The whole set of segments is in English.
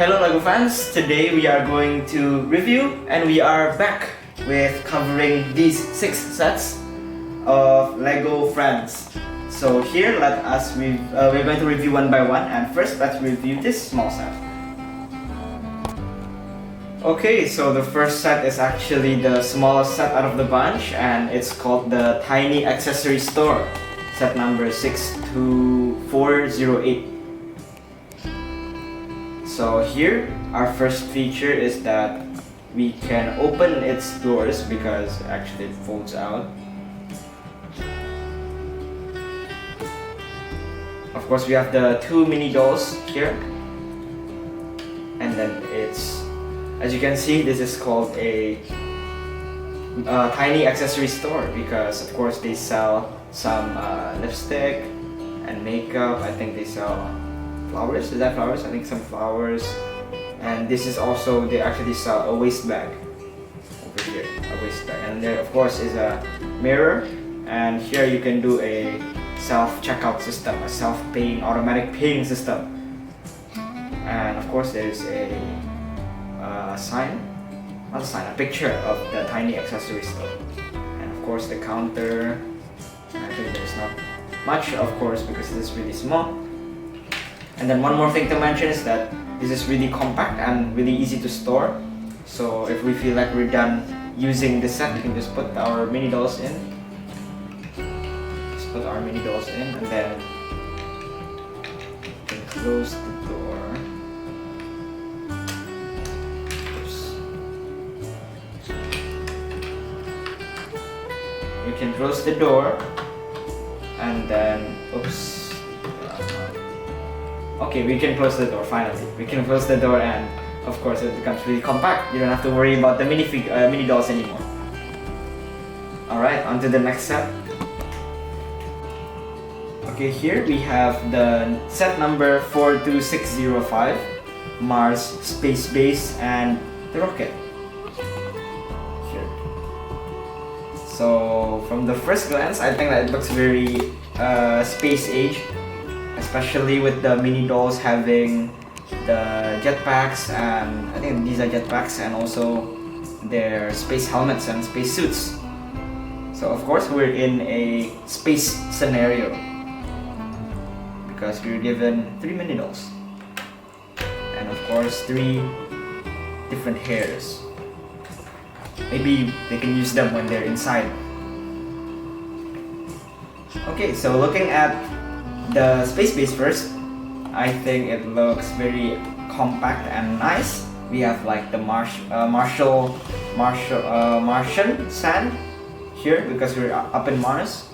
Hello LEGO fans, today we are going to review and we are back with covering these 6 sets of LEGO Friends. So here we're going to review one by one, and first let's review this small set. Okay, so the first set is actually the smallest set out of the bunch, and it's called the Tiny Accessory Store, set number 62408. So here, our first feature is that we can open its doors because actually it folds out. Of course, we have the 2 mini dolls here, and then it's, as you can see, this is called a tiny accessory store because of course they sell some lipstick and makeup. I think they sell flowers. Is that flowers? I think some flowers. And this is also, they actually sell a waist bag over here, a waist bag. And there of course is a mirror, and here you can do a self-checkout system, a self-paying, automatic paying system. And of course there's a sign, not a sign, a picture of the tiny accessory store. And of course the counter, actually there's not much of course because it is really small. And then one more thing to mention is that this is really compact and really easy to store. So if we feel like we're done using this set, we can just put our mini dolls in. Just put our mini dolls in, and then we can close the door. Oops. We can close the door, and then, oops. Okay, we can close the door finally. We can close the door, and of course it becomes really compact. You don't have to worry about the mini dolls anymore. Alright, on to the next set. Okay, here we have the set number 42605, Mars Space Base and the rocket. Here. So from the first glance, I think that it looks very space age. Especially with the mini dolls having the jetpacks, and I think these are jetpacks, and also their space helmets and space suits. So of course we're in a space scenario because we're given 3 mini dolls, and of course 3 different hairs. Maybe they can use them when they're inside. Okay, so looking at the space base first, I think it looks very compact and nice. We have like the Martian sand here because we're up in Mars.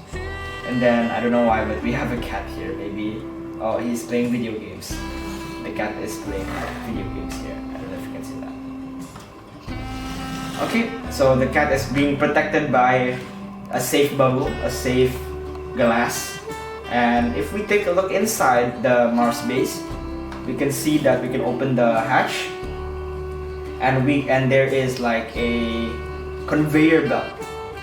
And then I don't know why, but we have a cat here. Maybe, oh, he's playing video games. The cat is playing video games here. I don't know if you can see that. Okay, so the cat is being protected by a safe bubble, a safe glass. And if we take a look inside the Mars base, we can see that we can open the hatch, and there is like a conveyor belt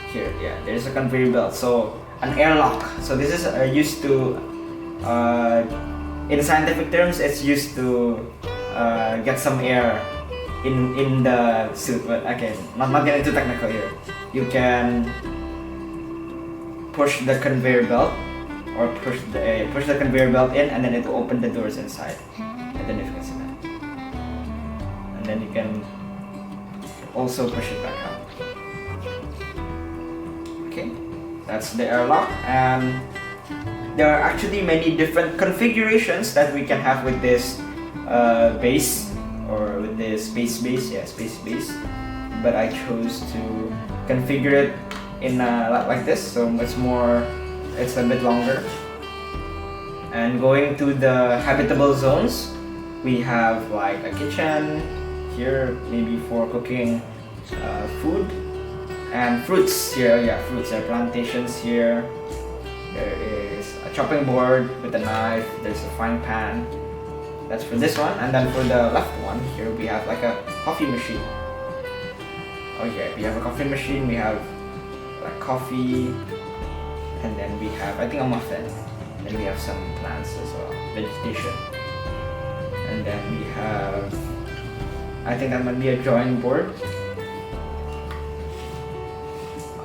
here. Yeah, there's a conveyor belt, so an airlock. So this is used to, in scientific terms, it's used to get some air in the suit. But again, not getting too technical here. You can push the conveyor belt, or push the conveyor belt in, and then it will open the doors inside. I don't know if you can see that. And then you can also push it back out. Okay, that's the airlock, and there are actually many different configurations that we can have with this base, or with this space base. Yeah, space base. But I chose to configure it in like this, so it's a bit longer. And going to the habitable zones, we have like a kitchen here, maybe for cooking food, and fruits here. Yeah, fruits. There are plantations here. There is a chopping board with a knife. There's a frying pan. That's for this one. And then for the left one here, we have like a coffee machine. Okay, we have a coffee machine. We have like coffee. And then we have, I think, a muffin. Then we have some plants as well, vegetation. And then we have I think that might be a drawing board.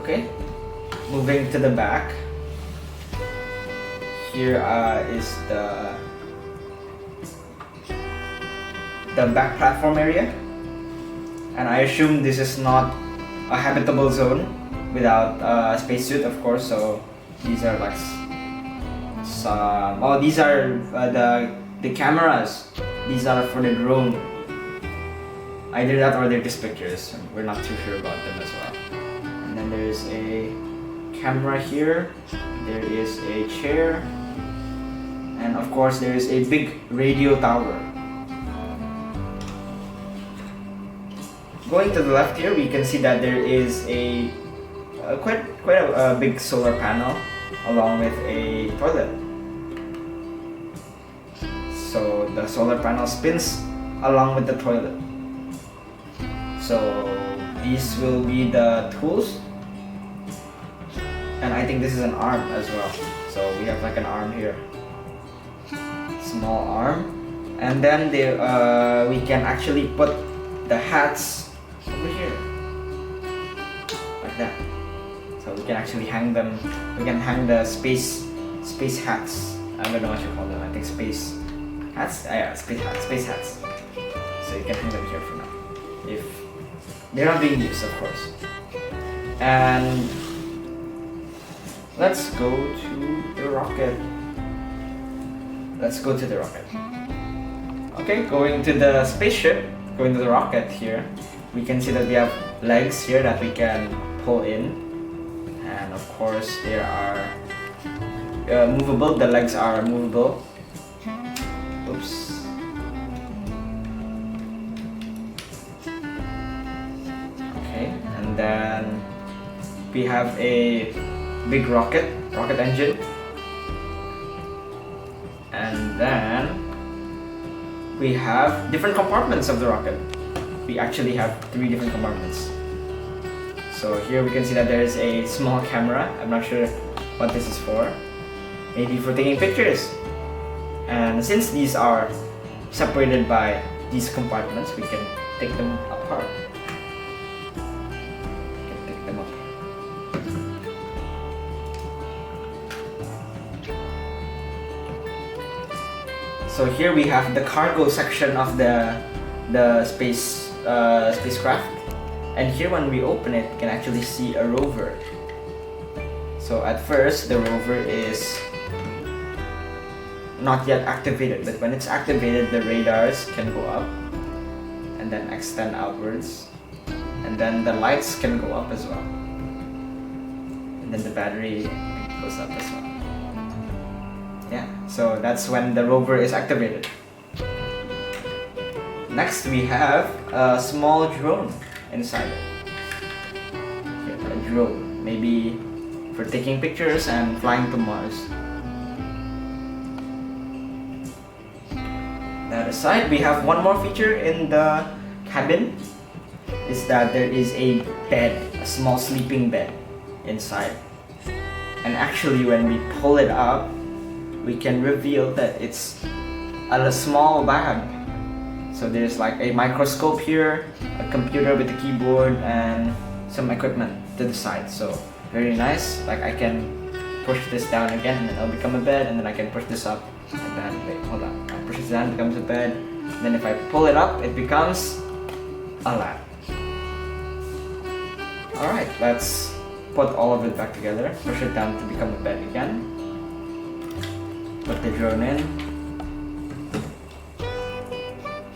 Okay, moving to the back. Here is the back platform area, and I assume this is not a habitable zone without a spacesuit, of course. So these are like some. Oh, these are the cameras. These are for the drone. Either that or they're just pictures. We're not too sure about them as well. And then there's a camera here. There is a chair. And of course there is a big radio tower. Going to the left here, we can see that there is a quite a big solar panel along with a toilet. So the solar panel spins along with the toilet. So these will be the tools, and I think this is an arm as well. So we have like an arm here, small arm, and then we can actually put the hats over here like that. So we can actually hang them. We can hang the space hats. I don't know what you call them. I think space hats. Yeah, space hats. So you can hang them here for now, if they're not being used, of course. And let's go to the rocket. Okay, going to the spaceship, going to the rocket here, we can see that we have legs here that we can pull in. And of course, they are movable. The legs are movable. Oops. And then we have a big rocket engine, and then we have different compartments of the rocket. We actually have 3 different compartments. So here we can see that there is a small camera. I'm not sure what this is for. Maybe for taking pictures. And since these are separated by these compartments, we can take them apart. So here we have the cargo section of the spacecraft, and here when we open it, you can actually see a rover. So at first the rover is not yet activated, but when it's activated, the radars can go up and then extend outwards, and then the lights can go up as well, and then the battery goes up as well. Yeah, so that's when the rover is activated. Next we have a small drone inside it. Okay, a drone, maybe for taking pictures and flying to Mars. That aside, we have one more feature in the cabin, is that there is a bed, a small sleeping bed inside. And actually when we pull it up, we can reveal that it's a small bag. So there's like a microscope here, a computer with a keyboard, and some equipment to the side. So very nice. Like I can push this down again and then it'll become a bed, and then I can push this up and then hold on. I push this down, it becomes a bed. And then if I pull it up, it becomes a lab. Alright, let's put all of it back together. Push it down to become a bed again. Put the drone in,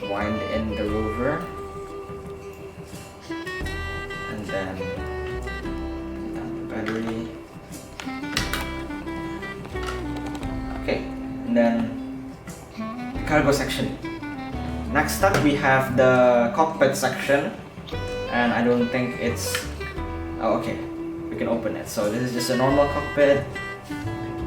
wind in the rover, and then put down the battery. Okay, and then the cargo section. Next up we have the cockpit section, and I don't think it's... Oh, okay, we can open it. So this is just a normal cockpit.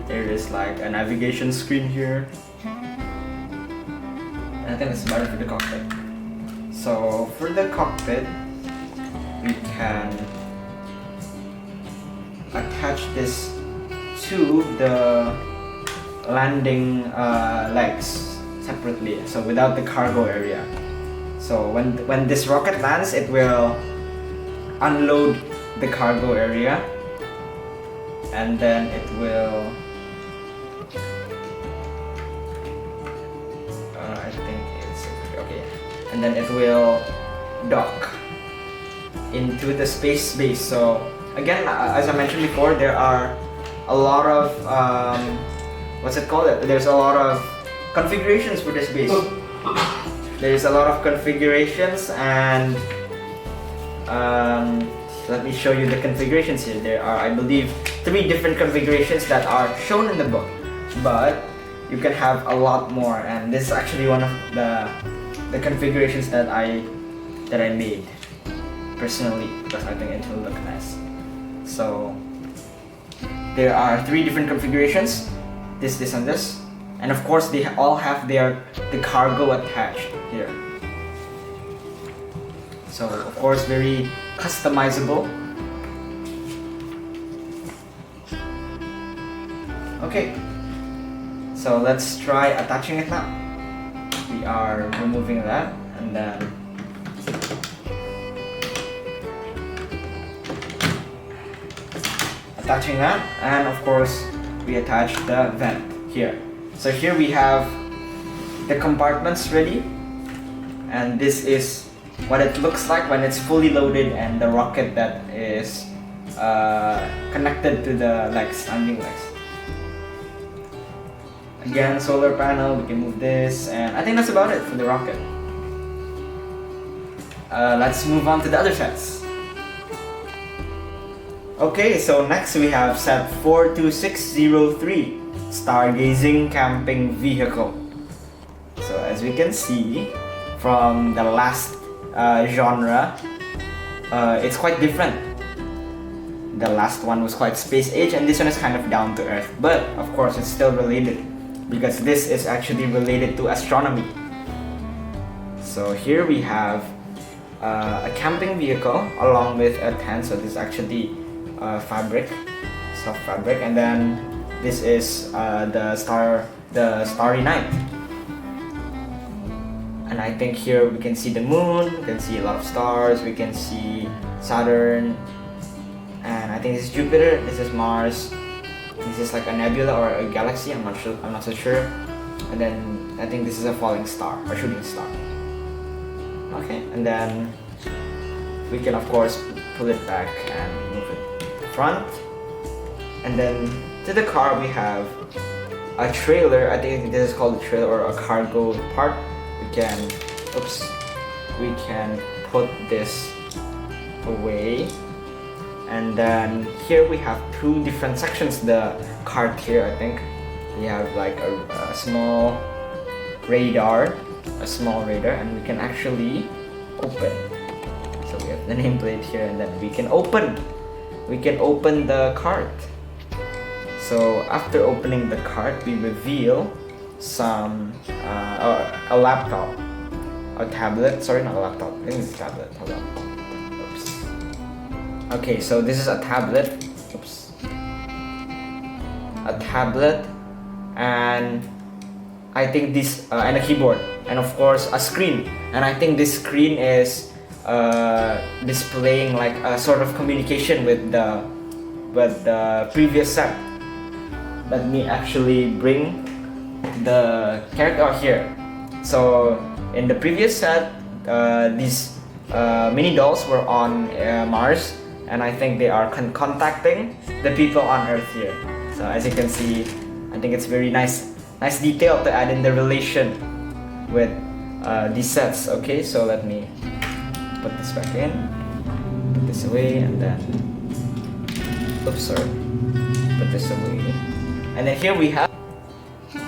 There is like a navigation screen here, and I think it's better for the cockpit. So for the cockpit, we can attach this to the landing legs separately, so without the cargo area. So when this rocket lands, it will unload the cargo area, and then it will I think it's okay, and then it will dock into the space base. So again, as I mentioned before, there are a lot of what's it called? There's a lot of configurations for this base. There's a lot of configurations, and let me show you the configurations here. There are, I believe, 3 different configurations that are shown in the book, but you can have a lot more, and this is actually one of the configurations that I made personally, because I think it will look nice. So there are 3 different configurations, this, and this, and of course they all have the cargo attached here. So of course very customizable. Okay, so let's try attaching it now. We are removing that, and then attaching that, and of course we attach the vent here. So here we have the compartments ready, and this is what it looks like when it's fully loaded, and the rocket that is connected to the legs, landing legs. Again, solar panel, we can move this, and I think that's about it for the rocket. Let's move on to the other sets. Okay, so next we have set 42603, Stargazing Camping Vehicle. So as we can see from the last genre, it's quite different. The last one was quite space age, and this one is kind of down to earth, but of course it's still related, because this is actually related to astronomy. So here we have a camping vehicle along with a tent. So this is actually fabric, soft fabric, and then this is the starry night. And I think here we can see the moon, we can see a lot of stars, we can see Saturn, and I think this is Jupiter, this is Mars, this is like a nebula or a galaxy, I'm not so sure. And then I think this is a falling star or shooting star. Okay, and then we can of course pull it back and move it front. And then to the car we have a trailer. I think this is called a trailer or a cargo part. We can put this away, and then here we have 2 different sections. The cart here, I think we have like a small radar, and we can actually open. So we have the nameplate here, and then we can open the cart. So after opening the cart, we reveal a laptop, a tablet, sorry, not a laptop, I think it's a tablet, hold on. Oops. Okay, so this is a tablet, and I think this, and a keyboard, and of course a screen, and I think this screen is displaying like a sort of communication with the previous set. Let me actually bring the character here. So in the previous set, these mini dolls were on Mars, and I think they are contacting the people on Earth here. So as you can see, I think it's very nice detail to add in the relation with these sets. Okay, so let me put this back in, put this away, and then put this away. And then here we have,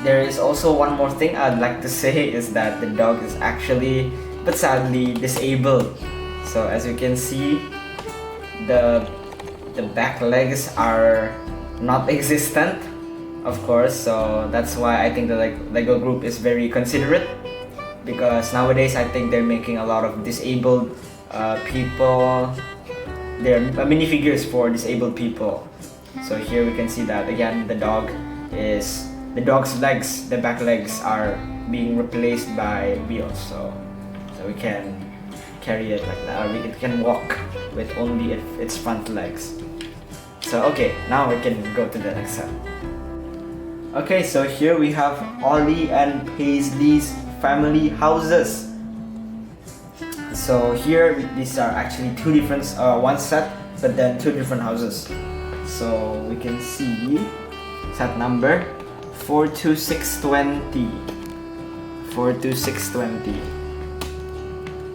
there is also one more thing I'd like to say, is that the dog is actually, but sadly, disabled. So as you can see, the back legs are not existent, of course. So that's why I think the Lego group is very considerate, because nowadays I think they're making a lot of disabled people. They're minifigures for disabled people. So here we can see that again, the dog's legs, the back legs are being replaced by wheels. So we can carry it like that, or it can walk with only its front legs. So okay, now we can go to the next set. Okay, so here we have Olly and Paisley's family houses. So here these are actually two different, one set, but then two different houses. So we can see set number 42620. 42620.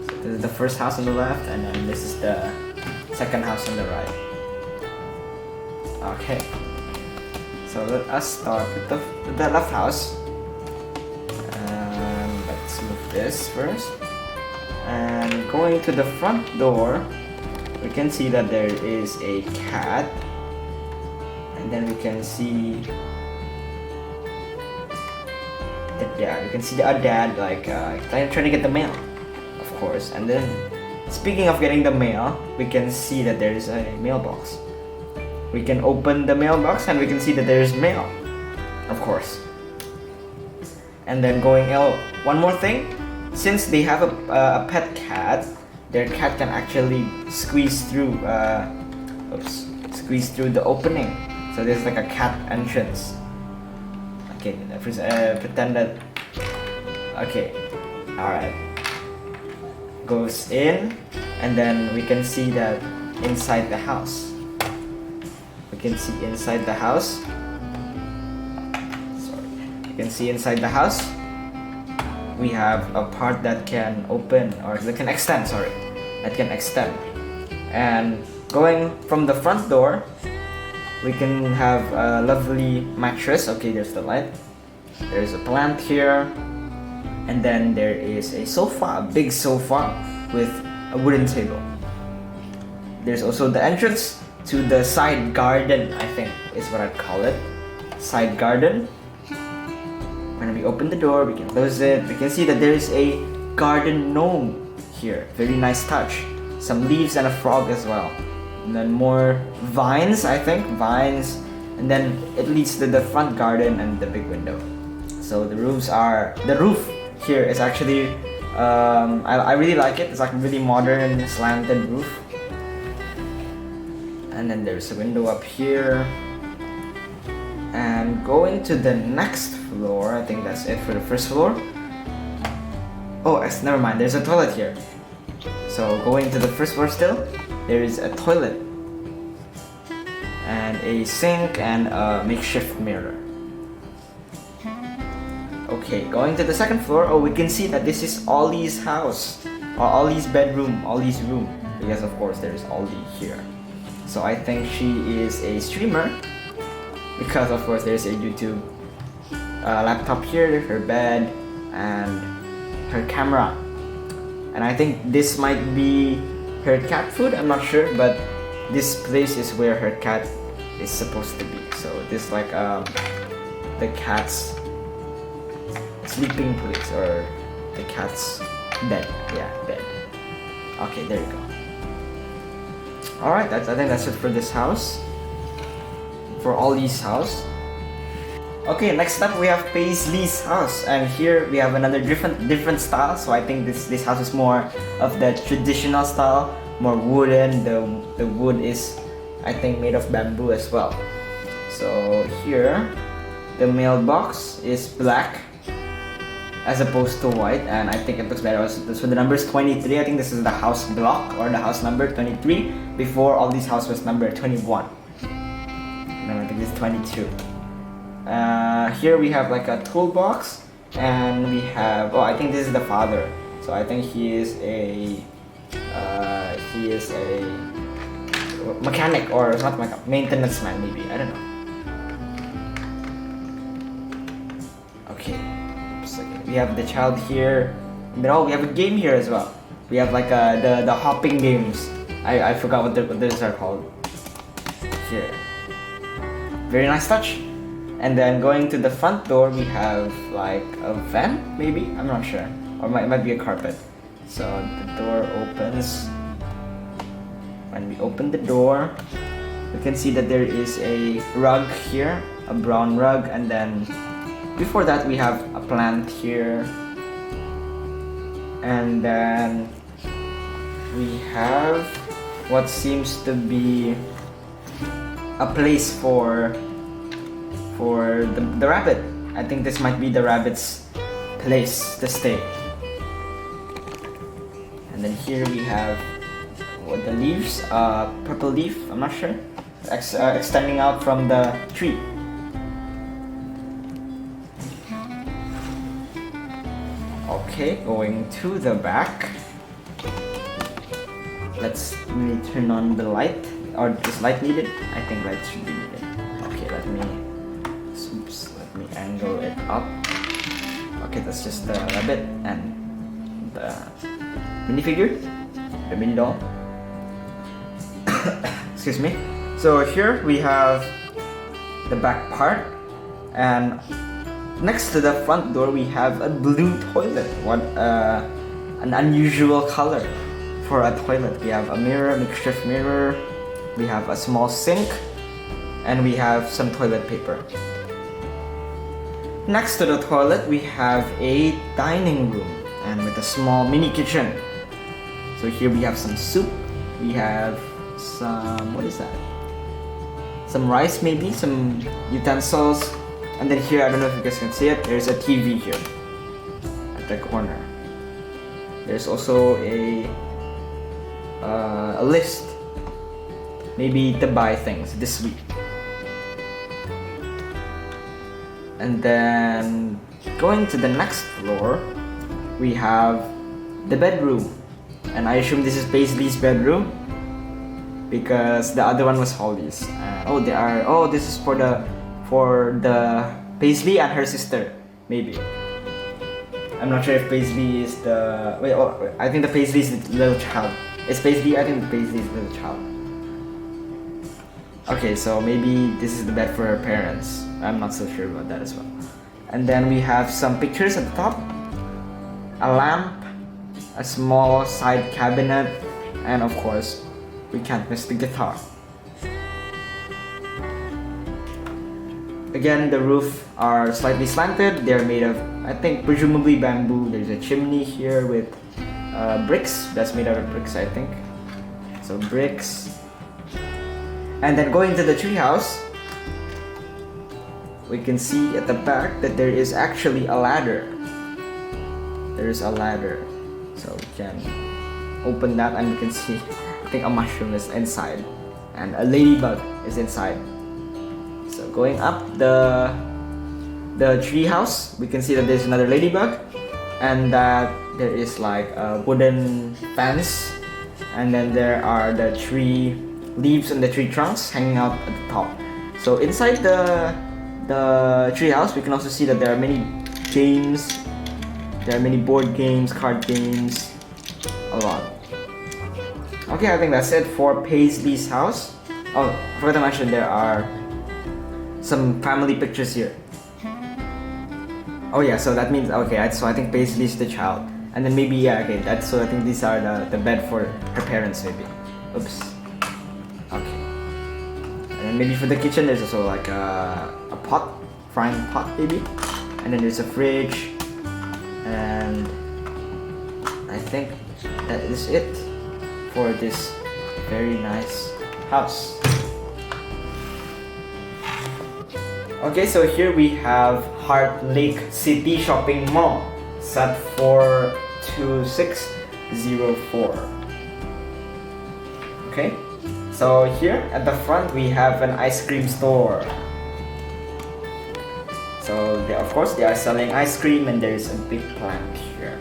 So this is the first house on the left, and then this is the second house on the right. Okay. So let us start with the left house. Let's move this first. And going to the front door, we can see that there is a cat. And then we can see the dad. We can see a dad like trying to get the mail, of course. And then, speaking of getting the mail, we can see that there is a mailbox. We can open the mailbox and we can see that there is mail, of course. And then going one more thing, since they have a pet cat, their cat can actually squeeze through the opening. So there's like a cat entrance. Okay, pretend that. Okay, all right. Goes in, and then we can see that inside the house. We can see inside the house. Sorry. You can see inside the house. We have a part that can open, or that can extend. Sorry, that can extend. And going from the front door, we can have a lovely mattress. Okay, there's the light. There's a plant here, and then there is a sofa, a big sofa with a wooden table. There's also the entrance to the side garden, I think is what I'd call it. Side garden. When we open the door, we can close it. We can see that there is a garden gnome here. Very nice touch. Some leaves and a frog as well. And then more vines, I think. Vines. And then it leads to the front garden and the big window. So the roof here is actually, I really like it. It's like a really modern slanted roof. And then there's a window up here. And going to the next floor, I think that's it for the first floor. Oh, never mind, there's a toilet here. So going to the first floor still, there is a toilet. And a sink and a makeshift mirror. Okay, going to the second floor, oh, we can see that this is Olly's house. Or Olly's bedroom, Olly's room. Because of course there is Olly here. So I think she is a streamer, because of course there's a YouTube laptop here, her bed, and her camera. And I think this might be her cat food, I'm not sure, but this place is where her cat is supposed to be. So this is like the cat's sleeping place, or the cat's bed. Yeah, bed. Okay, there you go. Alright, I think that's it for this house. For Olly's house. Okay, next up we have Paisley's house, and here we have another different style. So I think this house is more of the traditional style, more wooden. The wood is, I think, made of bamboo as well. So here, the mailbox is black as opposed to white, and I think it looks better. So the number is 23. I think this is the house block, or the house number 23. Before, all these house was number 21. And then I think this is 22. Here we have like a toolbox, and we have, oh, I think this is the father. So I think he is a mechanic, or not mechanic, maintenance man maybe. I don't know. Okay. We have the child here. Oh, we have a game here as well. We have like the hopping games. I forgot what these are called. Here. Very nice touch. And then going to the front door, we have like a vent, maybe? I'm not sure. Or it might be a carpet. So the door opens. When we open the door, we can see that there is a rug here, a brown rug, and then before that we have a plant here. And then we have what seems to be a place for the rabbit. I think this might be the rabbit's place to stay. And then here we have the leaves, purple leaf, I'm not sure, extending out from the tree. Okay, going to the back. Let me turn on the light. Or is light needed? I think light should be needed. Okay, let me angle it up. Okay, that's just the rabbit and the minifigure, the mini doll. Excuse me. So here we have the back part, and next to the front door we have a blue toilet. What an unusual color for a toilet. We have a mirror, makeshift mirror. We have a small sink, and we have some toilet paper. Next to the toilet, we have a dining room, and with a small mini kitchen. So here we have some soup. We have some, what is that? Some rice maybe, some utensils. And then here, I don't know if you guys can see it, there's a TV here at the corner. There's also a list, maybe to buy things this week. And then going to the next floor, we have the bedroom, and I assume this is Paisley's bedroom because the other one was Holly's. This is for the Paisley and her sister, maybe. I'm not sure if Paisley is the I think the Paisley is the little child. It's Paisley. I think the Paisley is the little child. Okay, so maybe this is the bed for her parents. I'm not so sure about that as well. And then we have some pictures at the top, a lamp, a small side cabinet, and of course, we can't miss the guitar. Again, the roof are slightly slanted. They're made of, I think, presumably bamboo. There's a chimney here with bricks. That's made out of bricks, I think. So bricks. And then going to the treehouse, we can see at the back that there is actually a ladder. There is a ladder. So we can open that and we can see, I think a mushroom is inside. And a ladybug is inside. So going up the treehouse, we can see that there's another ladybug. And that there is like a wooden fence. And then there are the tree leaves and the tree trunks hanging out at the top. So inside the treehouse, we can also see that there are many games. There are many board games, card games, a lot. Okay, I think that's it for Paisley's house. Oh, I forgot to mention there are some family pictures here. Oh yeah, so that means so I think Paisley's the child, and then maybe so I think these are the bed for her parents maybe. Oops. Okay. And then maybe for the kitchen, there's also like a pot, frying pot maybe. And then there's a fridge. And I think that is it for this very nice house. Okay, so here we have Heartlake City Shopping Mall, set for 2604. Okay. So here at the front we have an ice cream store. So of course they are selling ice cream, and there is a big plant here.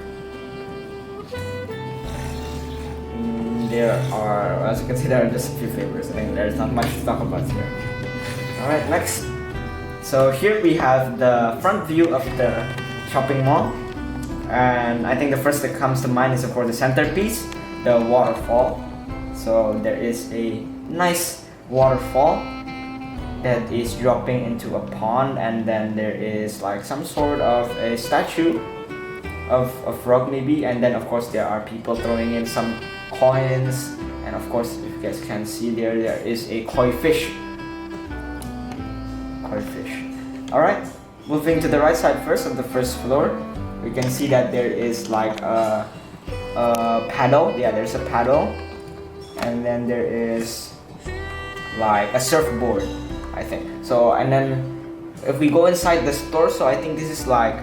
There are, as you can see, there are just a few flavors. I think there's not much to talk about here. Alright, next. So here we have the front view of the shopping mall. And I think the first that comes to mind is of course the centerpiece, the waterfall. So there is a nice waterfall that is dropping into a pond, and then there is like some sort of a statue of a frog maybe, and then of course there are people throwing in some coins, and of course if you guys can see there is a koi fish. Alright, moving to the right side first of the first floor, we can see that there is like a paddle. Yeah, there's a paddle, and then there is like a surfboard, I think. So, and then if we go inside the store, so I think this is like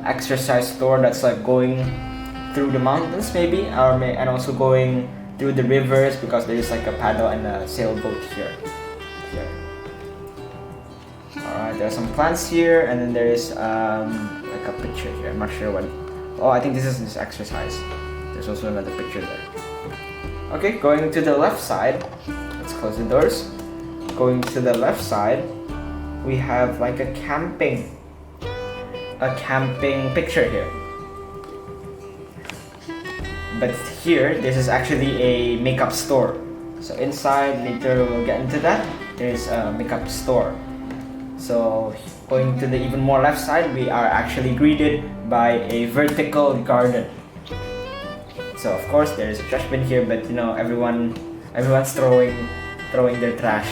exercise store that's like going through the mountains maybe, and also going through the rivers, because there is like a paddle and a sailboat here. Alright, there are some plants here, and then there is like a picture here. I'm not sure what. Oh, I think this is this exercise. There's also another picture there. Okay, going to the left side. Let's close the doors. Going to the left side, we have like a camping picture here. But here, this is actually a makeup store. So inside, later we'll get into that. There's a makeup store. So going to the even more left side, we are actually greeted by a vertical garden. So of course there's judgement here, but you know, everyone's throwing their trash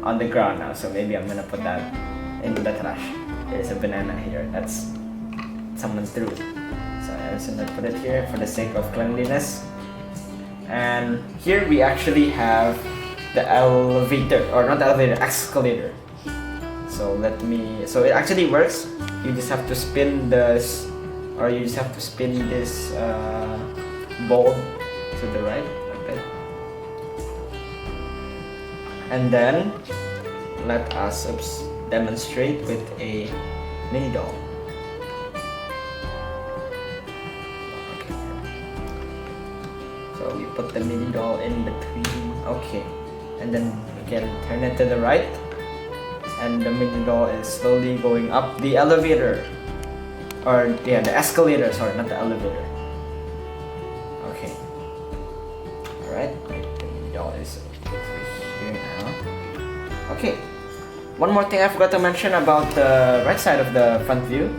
on the ground now. So maybe I'm gonna put that into the trash. There's a banana here. That's someone threw. So I'm just gonna put it here for the sake of cleanliness. And here we actually have the elevator, or not the elevator, escalator. So so it actually works. You just have to spin this, or you just have to spin this ball to the right, like that. And then let us demonstrate with a mini doll. Okay. So we put the mini doll in between. Okay, and then we can turn it to the right. And the mini doll is slowly going up the elevator, or yeah, the escalator. Sorry, not the elevator. Okay. All right. The mini doll is over here now. Okay. One more thing I forgot to mention about the right side of the front view.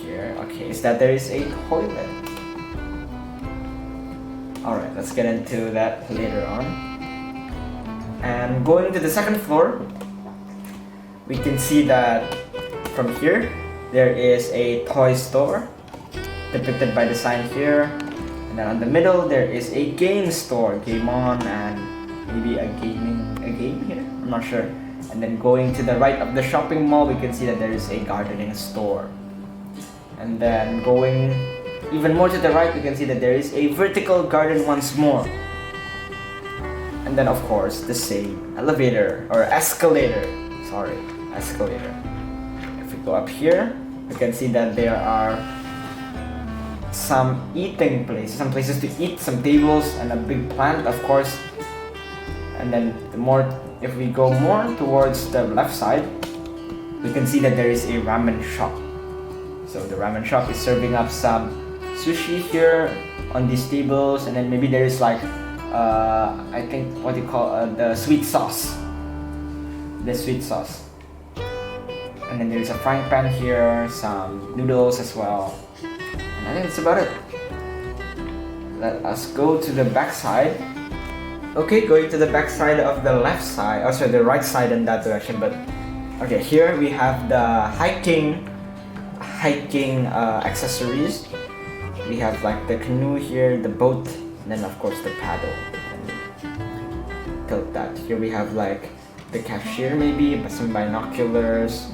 Here, okay, is that there is a toilet. All right, let's get into that later on. And going to the second floor, we can see that from here there is a toy store depicted by the sign here, and then on the middle there is a game store, game on, and maybe a game here, I'm not sure. And then going to the right of the shopping mall, we can see that there is a gardening store. And then going even more to the right, we can see that there is a vertical garden once more. And then of course the same elevator, or escalator, sorry, escalator. If we go up here, we can see that there are some eating places, some places to eat, some tables, and a big plant, of course. And then if we go more towards the left side, we can see that there is a ramen shop. So the ramen shop is serving up some sushi here on these tables, and then maybe there is like I think what you call the sweet sauce. The sweet sauce. And then there's a frying pan here, some noodles as well. And I think that's about it. Let us go to the back side. Okay, going to the back side of the left side, also the right side in that direction, but okay, here we have the hiking accessories. We have like the canoe here, the boat, and then of course the paddle. Tilt that. Here we have like the cashier, maybe, but some binoculars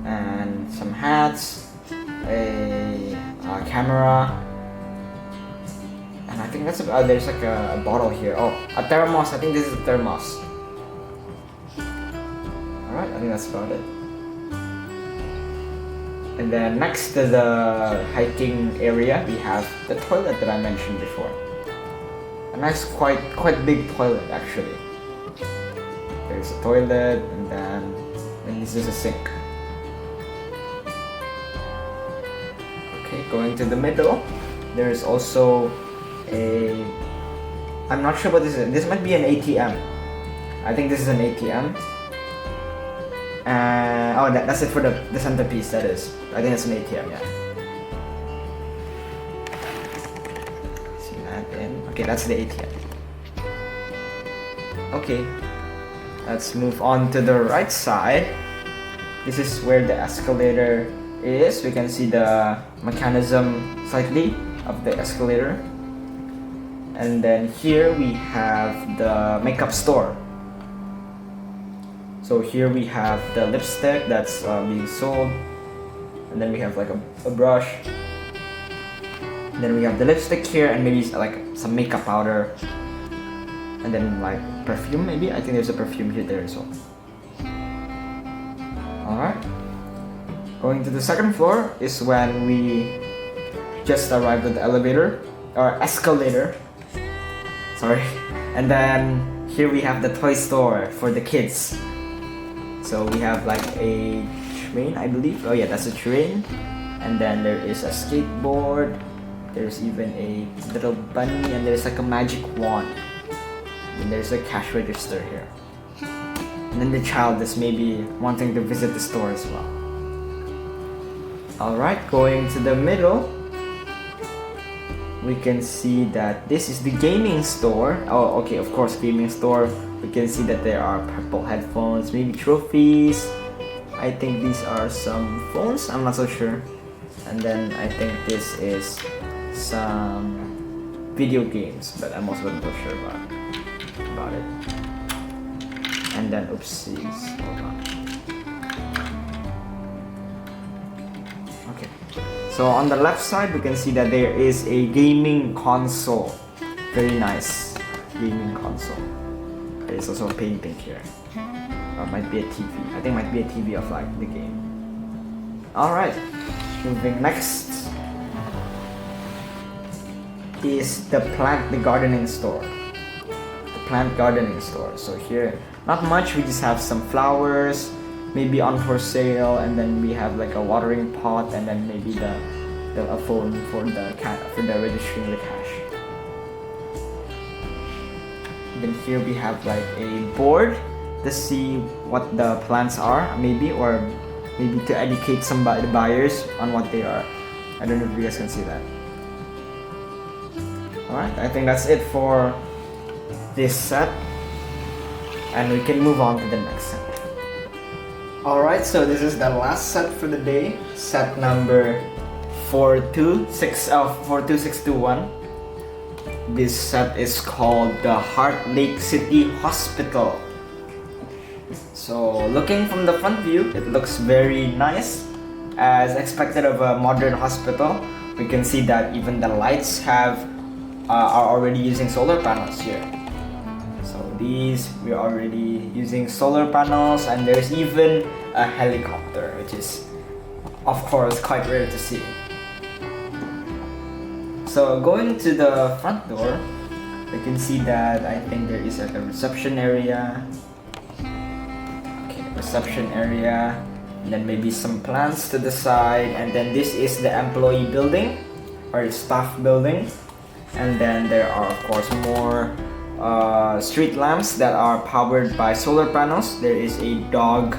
and some hats, a camera, and I think that's about. There's like a bottle here. Oh, a thermos. I think this is a thermos. Alright, I think that's about it. And then next to the hiking area, we have the toilet that I mentioned before. A nice, quite big toilet actually. There's a toilet, and then this is a sink. Okay, going to the middle, there's also I'm not sure what this is. This might be an ATM. I think this is an ATM. Oh, that's it for the centerpiece, that is. I think it's an ATM, yeah. See that in? Okay, that's the ATM. Okay, let's move on to the right side. This is where the escalator is we can see the mechanism slightly of the escalator. And then here we have the makeup store. So here we have the lipstick that's being sold. And then we have like a brush. And then we have the lipstick here and maybe like some makeup powder. And then like perfume maybe. I think there's a perfume here there as well. Alright. Going to the second floor is when we just arrived at the elevator or escalator. Sorry. And then here we have the toy store for the kids. So we have like a train, I believe. Oh yeah, that's a train. And then there is a skateboard. There's even a little bunny and there's like a magic wand. And there's a cash register here. And then the child is maybe wanting to visit the store as well. Alright, going to the middle, we can see that this is the gaming store. Oh, okay, of course, gaming store. We can see that there are purple headphones, maybe trophies. I think these are some phones, I'm not so sure. And then I think this is some video games, but I'm also not sure about it. And then oopsies, hold on. Okay, so on the left side we can see that there is a gaming console. Very nice gaming console. There's also a painting here. Or it might be a TV. I think it might be a TV of like the game. Alright, moving next is the gardening store. The plant gardening store. So here, not much, we just have some flowers, maybe on for sale, and then we have like a watering pot, and then maybe a phone for the registering the cash. And then here we have like a board to see what the plants are, maybe, or maybe to educate the buyers on what they are. I don't know if you guys can see that. Alright, I think that's it for this set. And we can move on to the next set. Alright, so this is the last set for the day. Set number 42621. This set is called the Heartlake City Hospital. So looking from the front view, it looks very nice. As expected of a modern hospital, we can see that even the lights are already using solar panels here. So these, we're already using solar panels, and there's even a helicopter, which is of course quite rare to see. So going to the front door, we can see that I think there is like a reception area. Okay, reception area, and then maybe some plants to the side, and then this is the employee building or staff building. And then there are of course more street lamps that are powered by solar panels. There is a dog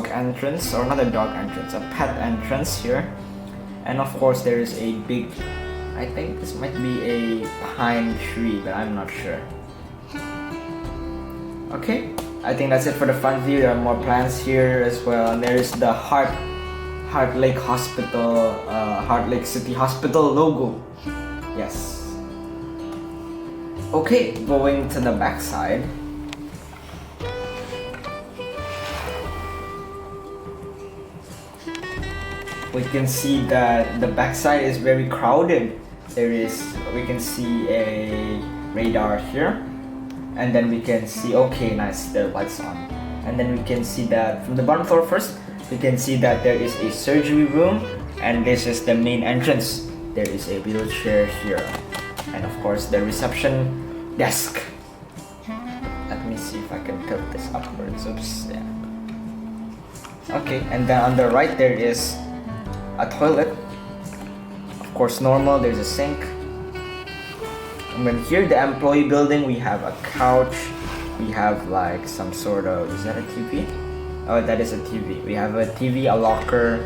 entrance, or not a dog entrance, a pet entrance here. And of course there is a big, I think this might be a pine tree, but I'm not sure. Okay, I think that's it for the front view. There are more plants here as well, and there is the Heartlake Hospital, Heartlake City Hospital logo. Yes. Okay, going to the back side. We can see that the backside is very crowded. We can see a radar here, and then we can see, okay, nice, the lights on. And then we can see that from the bottom floor first, we can see that there is a surgery room, and this is the main entrance. There is a wheelchair here, and of course the reception desk. Let me see if I can tilt this upwards. Oops, yeah. Okay, and then on the right there is a toilet. Of course normal, there's a sink. And then here, the employee building, we have a couch. We have like some sort of, is that a TV? Oh, that is a TV. We have a TV, a locker,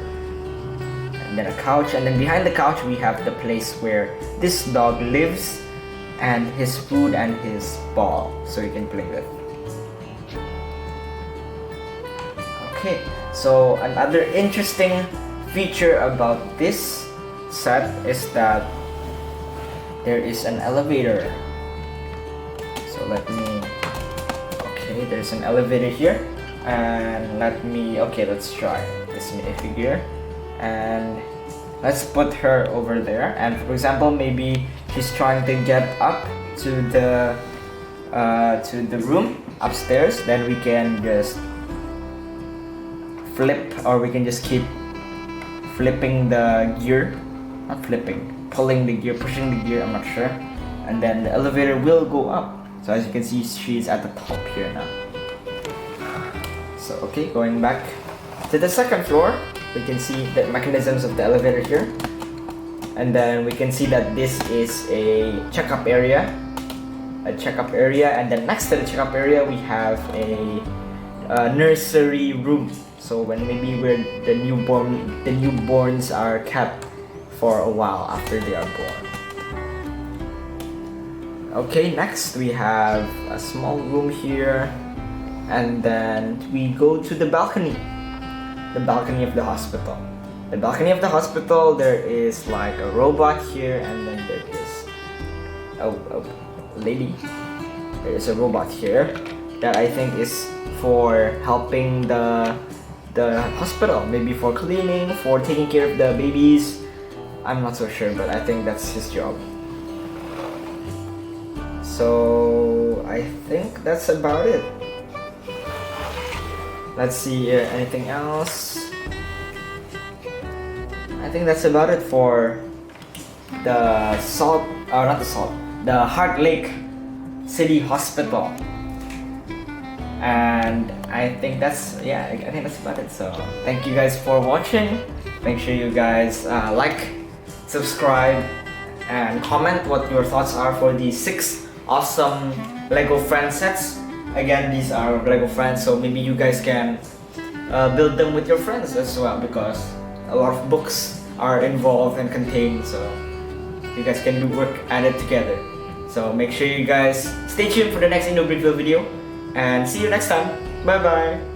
and then a couch. And then behind the couch we have the place where this dog lives, and his food and his ball, so you can play with. Okay, so another interesting feature about this set is that there is an elevator. So okay, there's an elevator here, and let's try this minifigure, and let's put her over there. And for example, maybe she's trying to get up to the room upstairs. Then we can just flip, or we can just keep flipping the gear, not flipping, pulling the gear, pushing the gear, I'm not sure, and then the elevator will go up. So as you can see, she's at the top here now. So okay, going back to the second floor, we can see the mechanisms of the elevator here, and then we can see that this is a checkup area, and then next to the checkup area we have a nursery room. So when maybe the newborns are kept for a while after they are born. Okay, next we have a small room here, and then we go to the balcony of the hospital. The balcony of the hospital, there is like a robot here, and then there is a lady. There is a robot here that I think is for helping the hospital, maybe for cleaning, for taking care of the babies. I'm not so sure, but I think that's his job. So I think that's about it. Let's see here, anything else? I think that's about it for the the Heartlake City Hospital. And I think that's about it. So thank you guys for watching. Make sure you guys like, subscribe, and comment what your thoughts are for these 6 awesome Lego Friends sets. Again, these are Lego Friends, so maybe you guys can build them with your friends as well, because a lot of books are involved and contained, so you guys can do work at it together. So make sure you guys stay tuned for the next Indobrickville video, and see you next time. Bye bye.